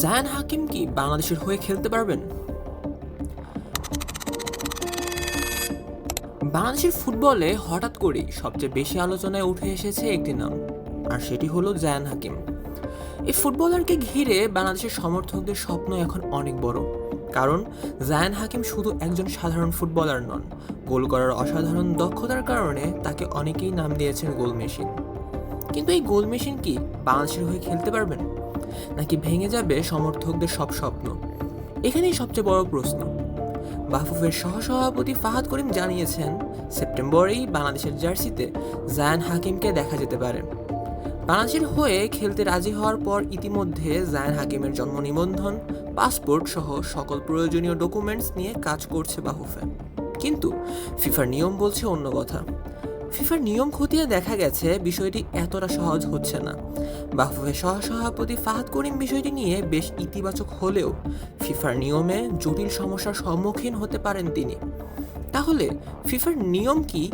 জায়ান হাকিম কি বাংলাদেশের হয়ে খেলতে পারবেন? বাংলাদেশের ফুটবলে হঠাৎ করেই সবচেয়ে বেশি আলোচনায় উঠে এসেছে একটি নাম, আর সেটি হলো জায়ান হাকিম। এই ফুটবলারকে ঘিরে বাংলাদেশের সমর্থকদের স্বপ্ন এখন অনেক বড়, কারণ জায়ান হাকিম শুধু একজন সাধারণ ফুটবলার নন, গোল করার অসাধারণ দক্ষতার কারণে তাকে অনেকেই নাম দিয়েছেন গোল মেশিন। কিন্তু এই গোল মেশিন কি বাংলাদেশের হয়ে খেলতে পারবেন, নাকি ভেঙে যাবে সমর্থকদের সব স্বপ্ন? এখানেই সবচেয়ে বড় প্রশ্ন। বাফুফের সহসভাপতি ফাহাদ করিম জানিয়েছেন, সেপ্টেম্বরেই বাংলাদেশের জার্সিতে জায়ান হাকিমকে দেখা যেতে পারে। বাংলাদেশের হয়ে খেলতে রাজি হওয়ার পর ইতিমধ্যে জায়ান হাকিমের জন্ম নিবন্ধন, পাসপোর্ট সহ সকল প্রয়োজনীয় ডকুমেন্টস নিয়ে কাজ করছে বাফুফে। কিন্তু ফিফার নিয়ম বলছে অন্য কথা। ফিফার নিয়ম খতিয়ে দেখা গেছে বিষয়টি এতটা সহজ হচ্ছে না। বাফুফের সহসভাপতি ফাহাদ করিম বিষয়টি নিয়ে বেশ ইতিবাচক হলেও ফিফার নিয়মে জটিল সমস্যার সম্মুখীন হতে পারেন তিনি। তাহলে ফিফার নিয়ম কি?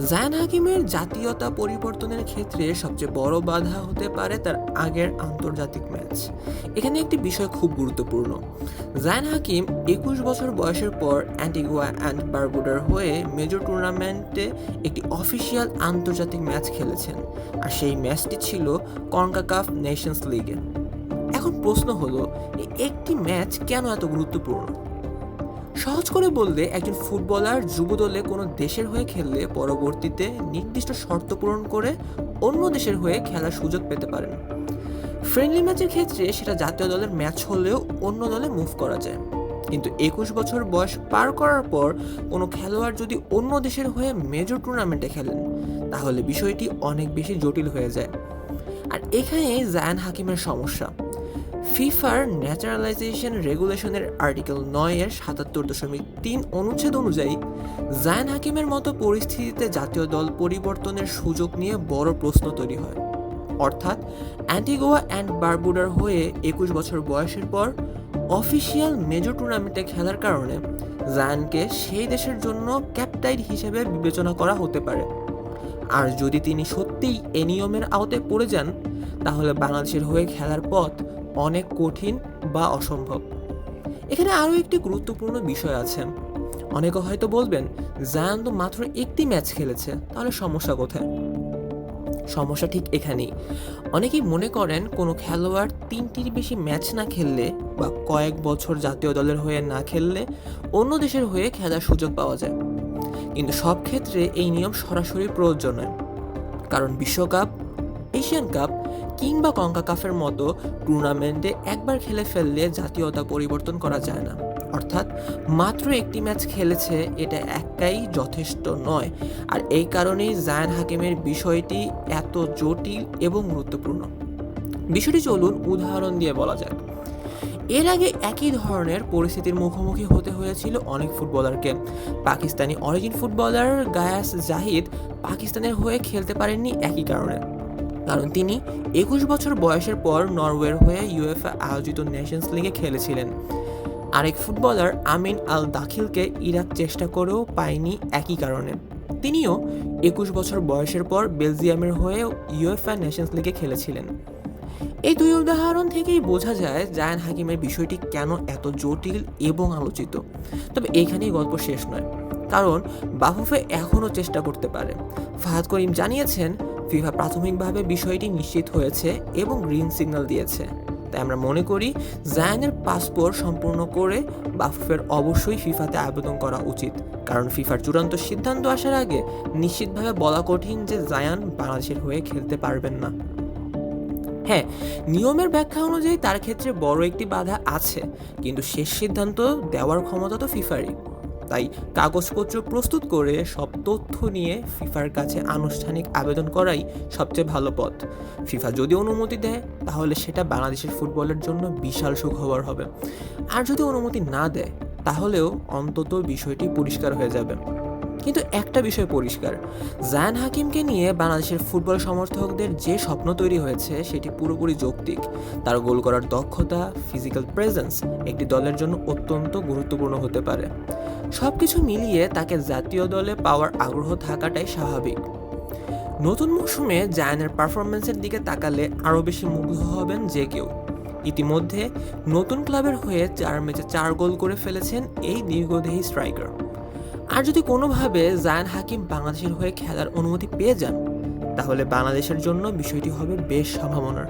জায়ান হাকিমের জাতীয়তা পরিবর্তনের ক্ষেত্রে সবচেয়ে বড় বাধা হতে পারে তার আগের আন্তর্জাতিক ম্যাচ। এখানে একটি বিষয় খুব গুরুত্বপূর্ণ। জায়ান হাকিম 21 বছর বয়সের পর অ্যান্টিগুয়া অ্যান্ড বারবুডার হয়ে মেজর টুর্নামেন্টে একটি অফিসিয়াল আন্তর্জাতিক ম্যাচ খেলেছেন, আর সেই ম্যাচটি ছিল কনকাকাফ নেশনস লিগে। এখন প্রশ্ন হলো, এই একটি ম্যাচ কেন এত গুরুত্বপূর্ণ? সহজ করে বললে, একজন ফুটবলার যুব দলে কোনো দেশের হয়ে খেললে পরবর্তীতে নির্দিষ্ট শর্ত পূরণ করে অন্য দেশের হয়ে খেলার সুযোগ পেতে পারেন। ফ্রেন্ডলি ম্যাচের ক্ষেত্রে সেটা জাতীয় দলের ম্যাচ হলেও অন্য দলে মুভ করা যায়। কিন্তু 21 বছর বয়স পার করার পর কোনো খেলোয়াড় যদি অন্য দেশের হয়ে মেজর টুর্নামেন্টে খেলেন, তাহলে বিষয়টি অনেক বেশি জটিল হয়ে যায়। আর এখানে জায়ান হাকিমের সমস্যা। ফিফার ন্যাচারালাইজেশন রেগুলেশনের আর্টিকেল 9-এর 77.3 অনুচ্ছেদ অনুযায়ী জায়ান হাকিমের মতো পরিস্থিতিতে জাতীয় দল পরিবর্তনের সুযোগ নিয়ে বড় প্রশ্ন তৈরি হয়। অর্থাৎ অ্যান্টিগুয়া অ্যান্ড বারবুডার হয়ে 21 বছর বয়সের পর অফিসিয়াল মেজর টুর্নামেন্টে খেলার কারণে জায়ানকে সেই দেশের জন্য ক্যাপ্টাইন হিসেবে বিবেচনা করা হতে পারে। আর যদি তিনি সত্যিই এ নিয়মের আওতায় পড়ে যান, তাহলে বাংলাদেশের হয়ে খেলার পথ অনেক কঠিন বা অসম্ভব। এখানে আরও একটি গুরুত্বপূর্ণ বিষয় আছে। অনেকে হয়তো বলবেন, জায়ান তো মাত্র একটি ম্যাচ খেলেছে, তাহলে সমস্যা কোথায়? সমস্যা ঠিক এখানেই। অনেকেই মনে করেন কোনো খেলোয়াড় 3টির বেশি ম্যাচ না খেললে বা কয়েক বছর জাতীয় দলের হয়ে না খেললে অন্য দেশের হয়ে খেলার সুযোগ পাওয়া যায়। কিন্তু সব ক্ষেত্রে এই নিয়ম সরাসরি প্রযোজ্য নয়, কারণ বিশ্বকাপ, এশিয়ান কাপ কিংবা কনকাকাফের মতো টুর্নামেন্টে একবার খেলে ফেললে জাতীয়তা পরিবর্তন করা যায় না। অর্থাৎ মাত্র একটি ম্যাচ খেলেছে, এটা একাই যথেষ্ট নয়। আর এই কারণেই জায়ান হাকিমের বিষয়টি এত জটিল এবং গুরুত্বপূর্ণ। বিষয়টি চলুন উদাহরণ দিয়ে বলা যাক। এর আগে একই ধরনের পরিস্থিতির মুখোমুখি হতে হয়েছিল অনেক ফুটবলারকে। Pakistani origin footballer Guys Zahid পাকিস্তানের হয়ে খেলতে পারেননি একই কারণে, কারণ তিনি 21 বছর বয়সের পর নরওয়ের হয়ে ইউএফএ আয়োজিত নেশনস লিগে খেলেছিলেন। আরেক ফুটবলার আমিন আল দাখিলকে ইরাক চেষ্টা করেও পায়নি একই কারণে। তিনিও 21 বছর বয়সের পর বেলজিয়ামের হয়ে ইউএফএ নেশনস লিগে খেলেছিলেন। এই দুই উদাহরণ থেকেই বোঝা যায় জায়ান হাকিমের বিষয়টি কেন এত জটিল এবং আলোচিত। তবে এখানেই গল্প শেষ নয়, কারণ বাফুফে এখনও চেষ্টা করতে পারে। ফাহাদ করিম জানিয়েছেন, ফিফা প্রাথমিকভাবে বিষয়টি নিশ্চিত হয়েছে এবং গ্রিন সিগন্যাল দিয়েছে। তাই আমরা মনে করি জায়ানের পাসপোর্ট সম্পূর্ণ করে বাফুফের অবশ্যই ফিফাতে আবেদন করা উচিত, কারণ ফিফার চূড়ান্ত সিদ্ধান্ত আসার আগে নিশ্চিতভাবে বলা কঠিন যে জায়ান বাংলাদেশের হয়ে খেলতে পারবেন না। হ্যাঁ, নিয়মের ব্যাখ্যা অনুযায়ী তার ক্ষেত্রে বড় একটি বাধা আছে, কিন্তু শেষ সিদ্ধান্ত দেওয়ার ক্ষমতা তো ফিফারই। তাই কাগজপত্র প্রস্তুত করে সব তথ্য নিয়ে ফিফার কাছে আনুষ্ঠানিক আবেদন করাই সবচেয়ে ভালো পথ। ফিফা যদি অনুমতি দেয়, তাহলে সেটা বাংলাদেশের ফুটবলের জন্য বিশাল সুখবর হবে। আর যদি অনুমতি না দেয়, তাহলেও অন্তত বিষয়টি পরিষ্কার হয়ে যাবে। কিন্তু একটা বিষয় পরিষ্কার, জায়ান হাকিমকে নিয়ে বাংলাদেশের ফুটবল সমর্থকদের যে স্বপ্ন তৈরি হয়েছে সেটি পুরোপুরি যৌক্তিক। তার গোল করার দক্ষতা, ফিজিক্যাল প্রেজেন্স একটি দলের জন্য অত্যন্ত গুরুত্বপূর্ণ হতে পারে। সবকিছু মিলিয়ে তাকে জাতীয় দলে পাওয়ার আগ্রহ থাকাটাই স্বাভাবিক। নতুন মৌসুমে জায়ানের পারফরমেন্সের দিকে তাকালে আরও বেশি মুগ্ধ হবেন যে কেউ। ইতিমধ্যে নতুন ক্লাবের হয়ে 4 ম্যাচে 4 গোল করে ফেলেছেন এই দীর্ঘদেহী স্ট্রাইকার। আর যদি কোনোভাবে জায়ান হাকিম বাংলাদেশের হয়ে খেলার অনুমতি পেয়ে যান, তাহলে বাংলাদেশের জন্য বিষয়টি হবে বেশ সম্ভাবনার।